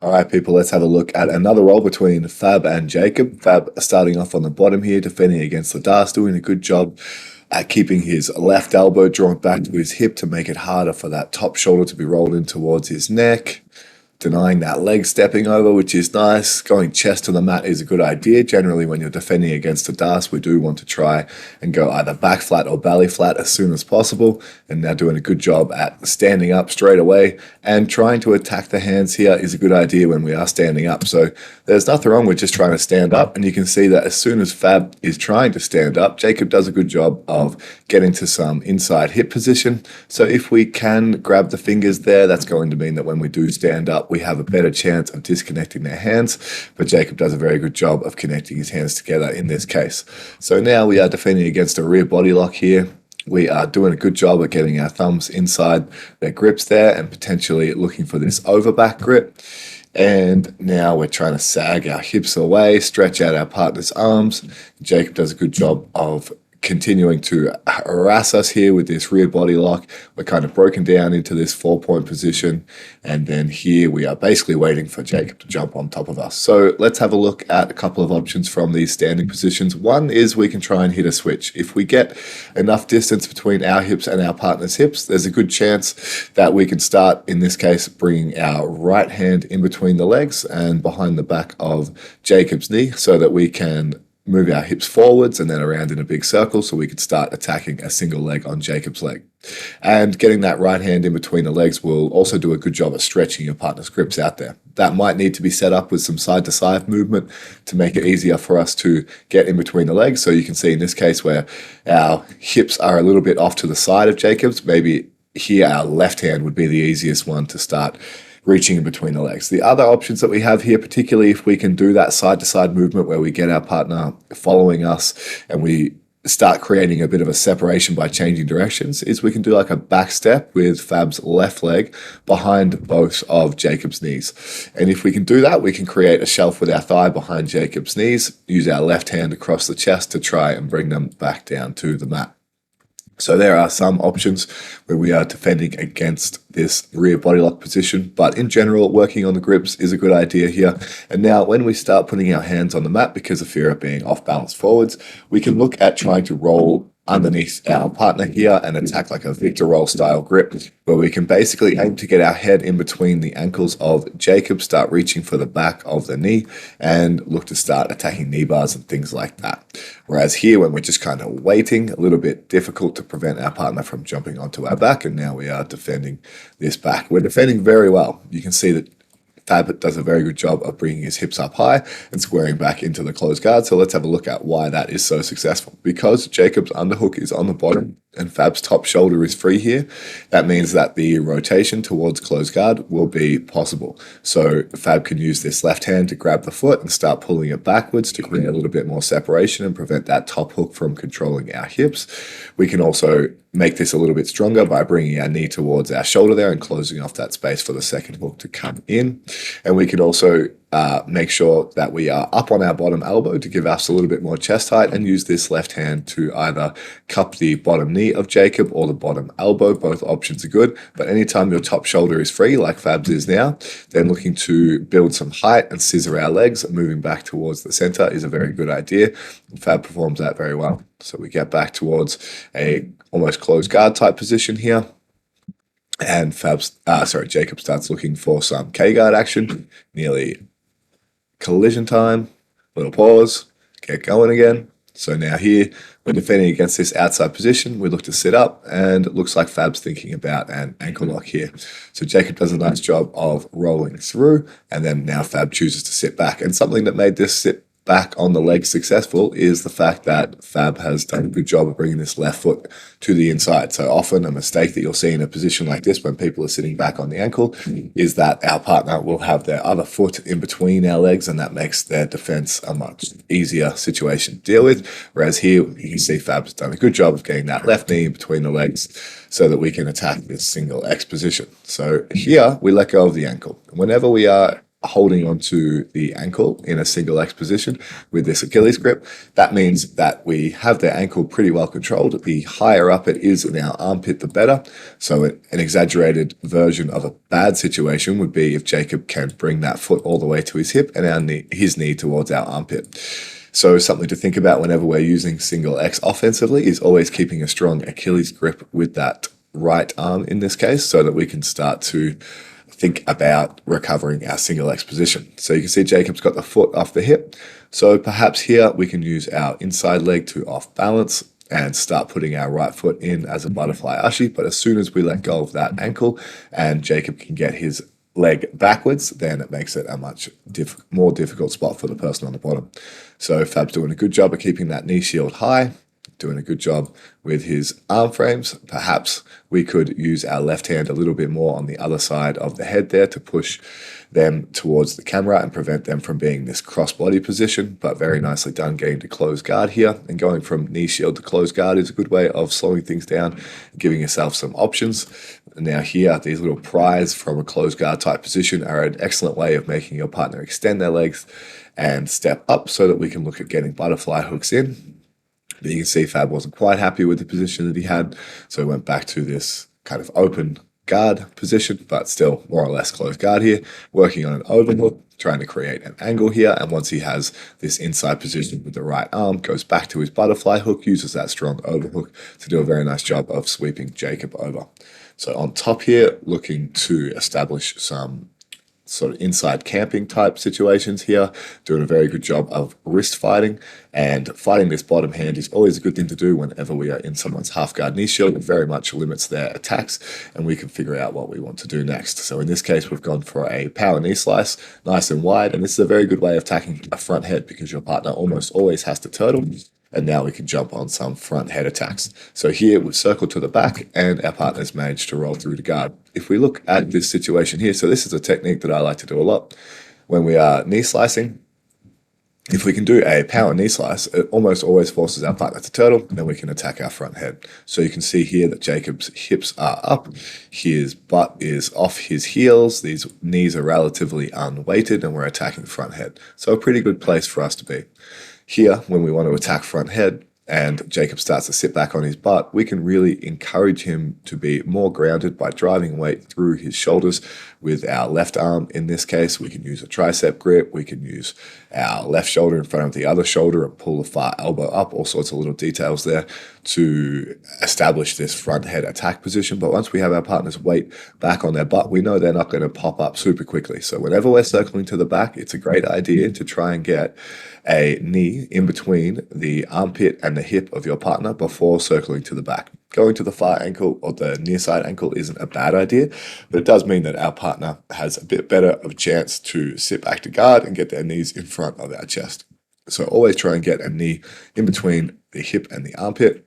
All right, people, let's have a look at another roll between Fab and Jacob. Fab starting off on the bottom here, defending against Ladas, doing a good job at keeping his left elbow drawn back to his hip to make it harder for that top shoulder to be rolled in towards his neck. Denying that leg stepping over, which is nice. Going chest to the mat is a good idea. Generally, when you're defending against a Das, we do want to try and go either back flat or belly flat as soon as possible. And now doing a good job at standing up straight away. And trying to attack the hands here is a good idea when we are standing up. So there's nothing wrong with just trying to stand up. And you can see that as soon as Fab is trying to stand up, Jacob does a good job of getting to some inside hip position. So if we can grab the fingers there, that's going to mean that when we do stand up, we have a better chance of disconnecting their hands, but Jacob does a very good job of connecting his hands together in this case. So now we are defending against a rear body lock here. We are doing a good job at getting our thumbs inside their grips there and potentially looking for this over back grip. And now we're trying to sag our hips away, stretch out our partner's arms. Jacob does a good job of continuing to harass us here with this rear body lock. We're kind of broken down into this 4-point position. And then here we are basically waiting for Jacob to jump on top of us. So let's have a look at a couple of options from these standing positions. One is we can try and hit a switch. If we get enough distance between our hips and our partner's hips, there's a good chance that we can start, in this case, bringing our right hand in between the legs and behind the back of Jacob's knee so that we can move our hips forwards and then around in a big circle so we could start attacking a single leg on Jacob's leg. And getting that right hand in between the legs will also do a good job of stretching your partner's grips out there. That might need to be set up with some side-to-side movement to make it easier for us to get in between the legs. So you can see in this case where our hips are a little bit off to the side of Jacob's, maybe here our left hand would be the easiest one to start reaching in between the legs. The other options that we have here, particularly if we can do that side-to-side movement where we get our partner following us and we start creating a bit of a separation by changing directions, is we can do like a back step with Fab's left leg behind both of Jacob's knees. And if we can do that, we can create a shelf with our thigh behind Jacob's knees, use our left hand across the chest to try and bring them back down to the mat. So there are some options where we are defending against this rear body lock position, but in general, working on the grips is a good idea here. And now when we start putting our hands on the mat because of fear of being off balance forwards, we can look at trying to roll underneath our partner here and attack like a Victor roll style grip where we can basically aim to get our head in between the ankles of Jacob, start reaching for the back of the knee and look to start attacking knee bars and things like that. Whereas here, when we're just kind of waiting, a little bit difficult to prevent our partner from jumping onto our back, and now we are defending this back. We're defending very well. You can see that Fab does a very good job of bringing his hips up high and squaring back into the closed guard. So let's have a look at why that is so successful. Because Jacob's underhook is on the bottom and Fab's top shoulder is free here, that means that the rotation towards closed guard will be possible. So Fab can use this left hand to grab the foot and start pulling it backwards to create a little bit more separation and prevent that top hook from controlling our hips. We can also make this a little bit stronger by bringing our knee towards our shoulder there and closing off that space for the second hook to come in. And we can also make sure that we are up on our bottom elbow to give us a little bit more chest height and use this left hand to either cup the bottom knee of Jacob or the bottom elbow. Both options are good, but anytime your top shoulder is free, like Fab's is now, then looking to build some height and scissor our legs, moving back towards the center is a very good idea. Fab performs that very well. So we get back towards a almost closed guard type position here. And Jacob starts looking for some K-guard action, nearly collision time, little pause, get going again. So now here, we're defending against this outside position. We look to sit up, and it looks like Fab's thinking about an ankle lock here. So Jacob does a nice job of rolling through, and then now Fab chooses to sit back. And something that made this sit back on the leg successful is the fact that Fab has done a good job of bringing this left foot to the inside. So often a mistake that you'll see in a position like this when people are sitting back on the ankle is that our partner will have their other foot in between our legs, and that makes their defense a much easier situation to deal with. Whereas here you can see Fab's done a good job of getting that left knee in between the legs so that we can attack this single X position. So here we let go of the ankle. Whenever we are holding onto the ankle in a single X position with this Achilles grip. That means that we have their ankle pretty well controlled. The higher up it is in our armpit, the better. So an exaggerated version of a bad situation would be if Jacob can bring that foot all the way to his hip and his knee towards our armpit. So something to think about whenever we're using single X offensively is always keeping a strong Achilles grip with that right arm in this case, so that we can start to think about recovering our single X position. So you can see Jacob's got the foot off the hip. So perhaps here we can use our inside leg to off balance and start putting our right foot in as a butterfly ushi. But as soon as we let go of that ankle and Jacob can get his leg backwards, then it makes it a much more difficult spot for the person on the bottom. So Fab's doing a good job of keeping that knee shield high, doing a good job with his arm frames. Perhaps we could use our left hand a little bit more on the other side of the head there to push them towards the camera and prevent them from being this cross-body position, but very nicely done getting to close guard here. And going from knee shield to close guard is a good way of slowing things down, giving yourself some options. Now here, these little pries from a closed guard type position are an excellent way of making your partner extend their legs and step up so that we can look at getting butterfly hooks in. But you can see Fab wasn't quite happy with the position that he had, so he went back to this kind of open guard position, but still more or less closed guard here, working on an overhook, trying to create an angle here. And once he has this inside position with the right arm, goes back to his butterfly hook, uses that strong overhook to do a very nice job of sweeping Jacob over. So on top here, looking to establish some sort of inside camping type situations here, doing a very good job of wrist fighting. And fighting this bottom hand is always a good thing to do whenever we are in someone's half guard knee shield. It very much limits their attacks, and we can figure out what we want to do next. So in this case, we've gone for a power knee slice, nice and wide, and this is a very good way of attacking a front head because your partner almost always has to turtle. And now we can jump on some front head attacks. So here we've circled to the back and our partner's managed to roll through to guard. If we look at this situation here, so this is a technique that I like to do a lot. When we are knee slicing, if we can do a power knee slice, it almost always forces our partner to turtle, and then we can attack our front head. So you can see here that Jacob's hips are up, his butt is off his heels, these knees are relatively unweighted, and we're attacking front head. So a pretty good place for us to be. Here, when we want to attack front head and Jacob starts to sit back on his butt, we can really encourage him to be more grounded by driving weight through his shoulders with our left arm. In this case, we can use a tricep grip. We can use our left shoulder in front of the other shoulder and pull the far elbow up, all sorts of little details there to establish this front head attack position. But once we have our partner's weight back on their butt, we know they're not going to pop up super quickly. So whenever we're circling to the back, it's a great idea to try and get a knee in between the armpit and the hip of your partner before circling to the back. Going to the far ankle or the near side ankle isn't a bad idea, but it does mean that our partner has a bit better of a chance to sit back to guard and get their knees in front of our chest. So always try and get a knee in between the hip and the armpit.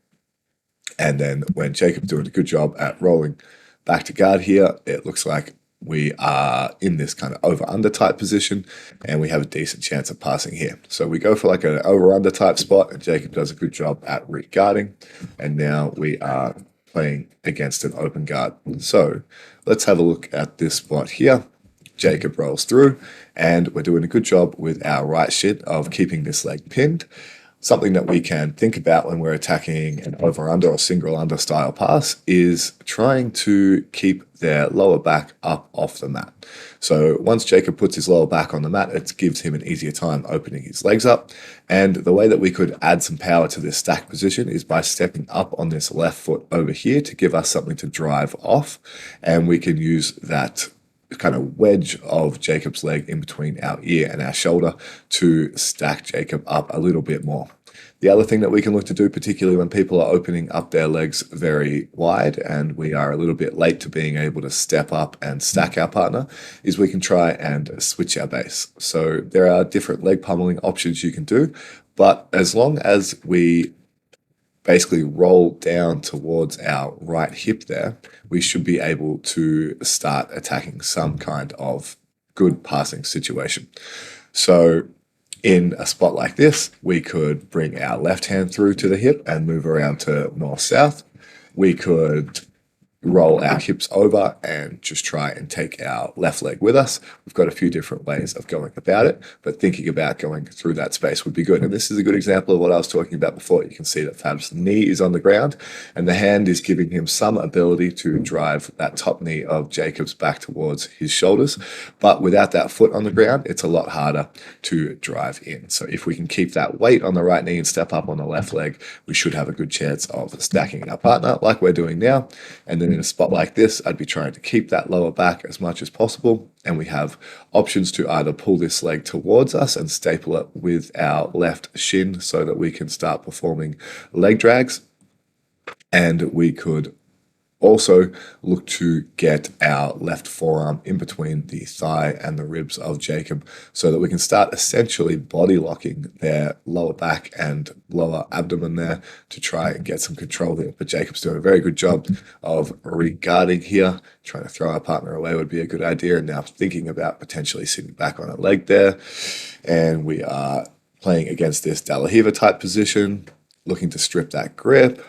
And then when Jacob's doing a good job at rolling back to guard here, it looks like we are in this kind of over-under type position and we have a decent chance of passing here. So we go for like an over-under type spot and Jacob does a good job at re-guarding. And now we are playing against an open guard. So let's have a look at this spot here. Jacob rolls through and we're doing a good job with our right shin of keeping this leg pinned. Something that we can think about when we're attacking an over-under or single-under style pass is trying to keep their lower back up off the mat. So once Jacob puts his lower back on the mat, it gives him an easier time opening his legs up. And the way that we could add some power to this stack position is by stepping up on this left foot over here to give us something to drive off. And we can use that kind of wedge of Jacob's leg in between our ear and our shoulder to stack Jacob up a little bit more. The other thing that we can look to do, particularly when people are opening up their legs very wide and we are a little bit late to being able to step up and stack our partner, is we can try and switch our base. So there are different leg pummeling options you can do, but as long as we basically roll down towards our right hip there, we should be able to start attacking some kind of good passing situation. So in a spot like this, we could bring our left hand through to the hip and move around to north-south. We could roll our hips over and just try and take our left leg with us. We've got a few different ways of going about it, but thinking about going through that space would be good. And this is a good example of what I was talking about before. You can see that Fab's knee is on the ground and the hand is giving him some ability to drive that top knee of Jacob's back towards his shoulders. But without that foot on the ground, it's a lot harder to drive in. So if we can keep that weight on the right knee and step up on the left leg, we should have a good chance of stacking our partner like we're doing now. And then in a spot like this, I'd be trying to keep that lower back as much as possible. And we have options to either pull this leg towards us and staple it with our left shin so that we can start performing leg drags. And we could also look to get our left forearm in between the thigh and the ribs of Jacob so that we can start essentially body locking their lower back and lower abdomen there to try and get some control there. But Jacob's doing a very good job of regarding here. Trying to throw our partner away would be a good idea. And now thinking about potentially sitting back on a leg there. And we are playing against this De La Riva type position, looking to strip that grip.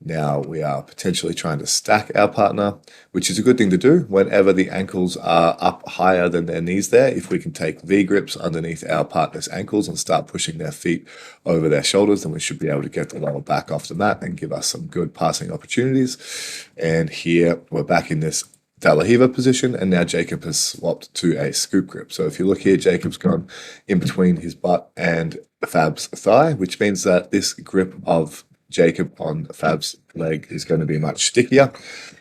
Now we are potentially trying to stack our partner, which is a good thing to do whenever the ankles are up higher than their knees there. If we can take V grips underneath our partner's ankles and start pushing their feet over their shoulders, then we should be able to get the lower back off the mat and give us some good passing opportunities. And here we're back in this De La Riva position, and now Jacob has swapped to a scoop grip. So if you look here, Jacob's gone in between his butt and Fab's thigh, which means that this grip of Jacob on Fab's leg is going to be much stickier.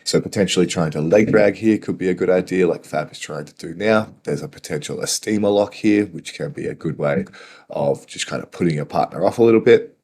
So potentially trying to leg drag here could be a good idea, like Fab is trying to do now. There's a potential steamer lock here, which can be a good way of just kind of putting your partner off a little bit.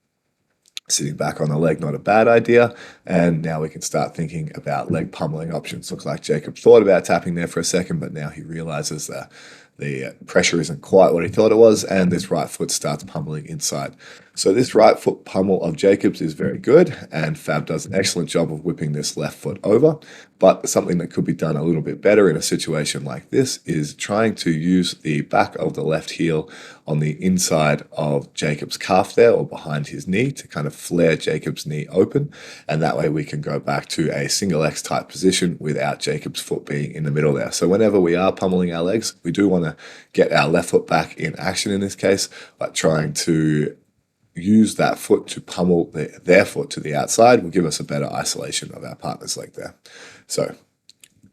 Sitting back on the leg, not a bad idea. And now we can start thinking about leg pummeling options. Looks like Jacob thought about tapping there for a second, but now he realizes that the pressure isn't quite what he thought it was, and this right foot starts pummeling inside. So this right foot pummel of Jacob's is very good, and Fab does an excellent job of whipping this left foot over. But something that could be done a little bit better in a situation like this is trying to use the back of the left heel on the inside of Jacob's calf there, or behind his knee, to kind of flare Jacob's knee open. And that way we can go back to a single X type position without Jacob's foot being in the middle there. So whenever we are pummeling our legs, we do want to get our left foot back in action in this case, but trying to use that foot to pummel their foot to the outside will give us a better isolation of our partner's leg there. So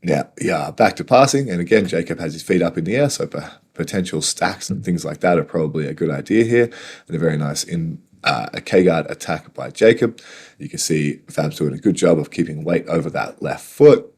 now, yeah, back to passing. And again, Jacob has his feet up in the air, so potential stacks and things like that are probably a good idea here. And a very nice a K-guard attack by Jacob. You can see Fab's doing a good job of keeping weight over that left foot.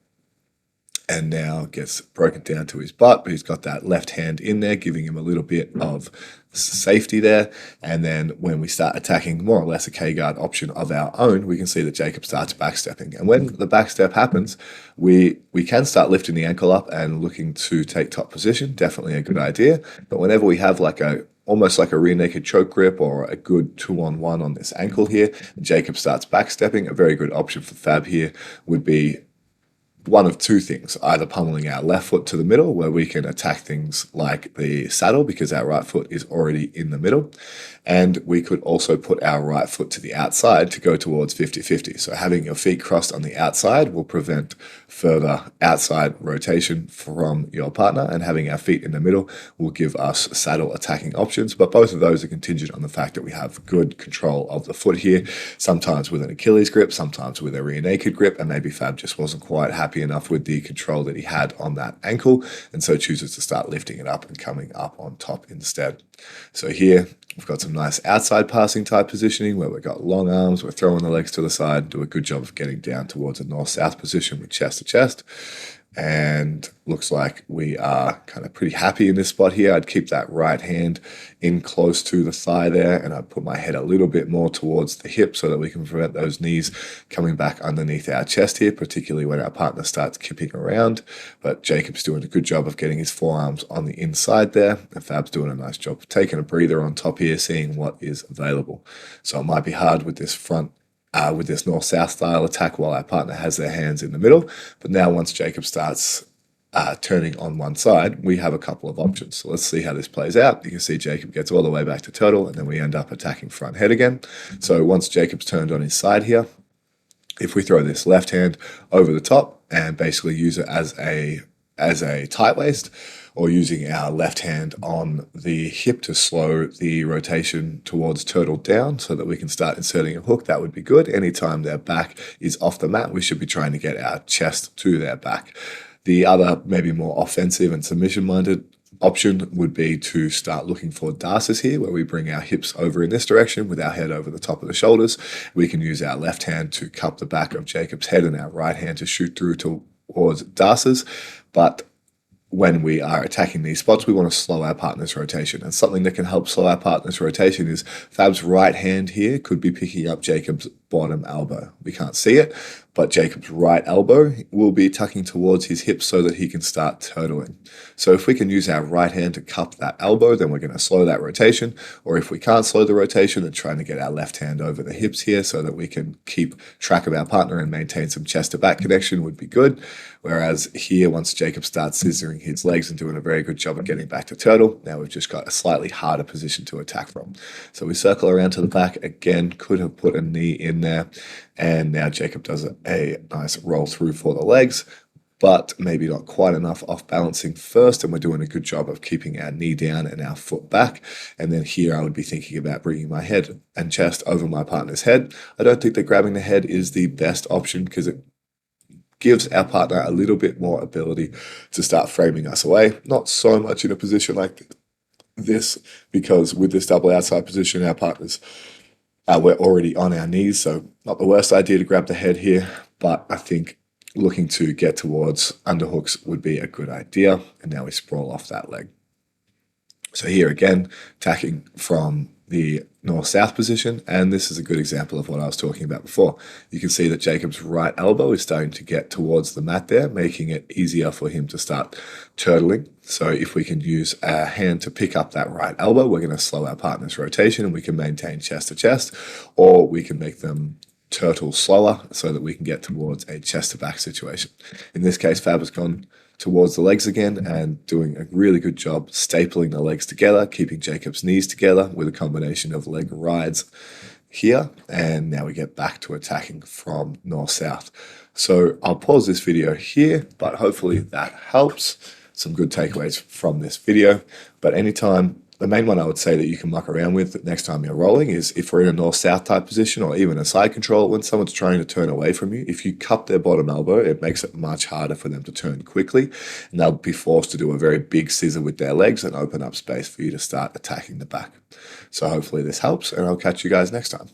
And now gets broken down to his butt, but he's got that left hand in there, giving him a little bit of safety there. And then when we start attacking more or less a K-guard option of our own, we can see that Jacob starts backstepping. And when the backstep happens, we can start lifting the ankle up and looking to take top position. Definitely a good idea. But whenever we have almost like a rear naked choke grip or a good 2-on-1 on this ankle here, and Jacob starts backstepping, a very good option for Fab here would be one of two things, either pummeling our left foot to the middle where we can attack things like the saddle because our right foot is already in the middle. And we could also put our right foot to the outside to go towards 50-50. So having your feet crossed on the outside will prevent further outside rotation from your partner, and having our feet in the middle will give us saddle attacking options. But both of those are contingent on the fact that we have good control of the foot here, sometimes with an Achilles grip, sometimes with a rear naked grip, and maybe Fab just wasn't quite happy enough with the control that he had on that ankle, and so chooses to start lifting it up and coming up on top instead. So here we've got some nice outside passing type positioning where we've got long arms, we're throwing the legs to the side, do a good job of getting down towards a north-south position with chest to chest. And looks like we are kind of pretty happy in this spot here. I'd keep that right hand in close to the thigh there, and I'd put my head a little bit more towards the hip so that we can prevent those knees coming back underneath our chest here, particularly when our partner starts kipping around. But Jacob's doing a good job of getting his forearms on the inside there, and Fab's doing a nice job of taking a breather on top here, seeing what is available. So it might be hard with this with this north-south style attack while our partner has their hands in the middle. But now once Jacob starts turning on one side, we have a couple of options. So let's see how this plays out. You can see Jacob gets all the way back to turtle, and then we end up attacking front head again. So once Jacob's turned on his side here, if we throw this left hand over the top, and basically use it as a tight waist, or using our left hand on the hip to slow the rotation towards turtle down so that we can start inserting a hook. That would be good. Anytime their back is off the mat, we should be trying to get our chest to their back. The other, maybe more offensive and submission-minded option would be to start looking for darces here, where we bring our hips over in this direction with our head over the top of the shoulders. We can use our left hand to cup the back of Jacob's head and our right hand to shoot through towards darces. But when we are attacking these spots, we want to slow our partner's rotation. And something that can help slow our partner's rotation is Fab's right hand here could be picking up Jacob's bottom elbow. We can't see it, but Jacob's right elbow will be tucking towards his hips so that he can start turtling. So if we can use our right hand to cup that elbow, then we're going to slow that rotation. Or if we can't slow the rotation, then trying to get our left hand over the hips here so that we can keep track of our partner and maintain some chest to back connection would be good. Whereas here, once Jacob starts scissoring his legs and doing a very good job of getting back to turtle, now we've just got a slightly harder position to attack from. So we circle around to the back again, could have put a knee in there, and now Jacob does a nice roll through for the legs, but maybe not quite enough off balancing first, and we're doing a good job of keeping our knee down and our foot back. And then here I would be thinking about bringing my head and chest over my partner's head. I don't think that grabbing the head is the best option because it gives our partner a little bit more ability to start framing us away. Not so much in a position like this, because with this double outside position, our partners, we're already on our knees, so not the worst idea to grab the head here, but I think looking to get towards underhooks would be a good idea. And now we sprawl off that leg. So here again, attacking from the north-south position, and this is a good example of what I was talking about before. You can see that Jacob's right elbow is starting to get towards the mat there, making it easier for him to start turtling. So if we can use our hand to pick up that right elbow, we're going to slow our partner's rotation and we can maintain chest to chest, or we can make them turtle slower so that we can get towards a chest to back situation. In this case, Fab has gone towards the legs again and doing a really good job stapling the legs together, keeping Jacob's knees together with a combination of leg rides here. And now we get back to attacking from north-south. So I'll pause this video here, but hopefully that helps. Some good takeaways from this video. But anytime, the main one I would say that you can muck around with next time you're rolling is if we're in a north-south type position or even a side control, when someone's trying to turn away from you, if you cup their bottom elbow, it makes it much harder for them to turn quickly, and they'll be forced to do a very big scissor with their legs and open up space for you to start attacking the back. So hopefully this helps, and I'll catch you guys next time.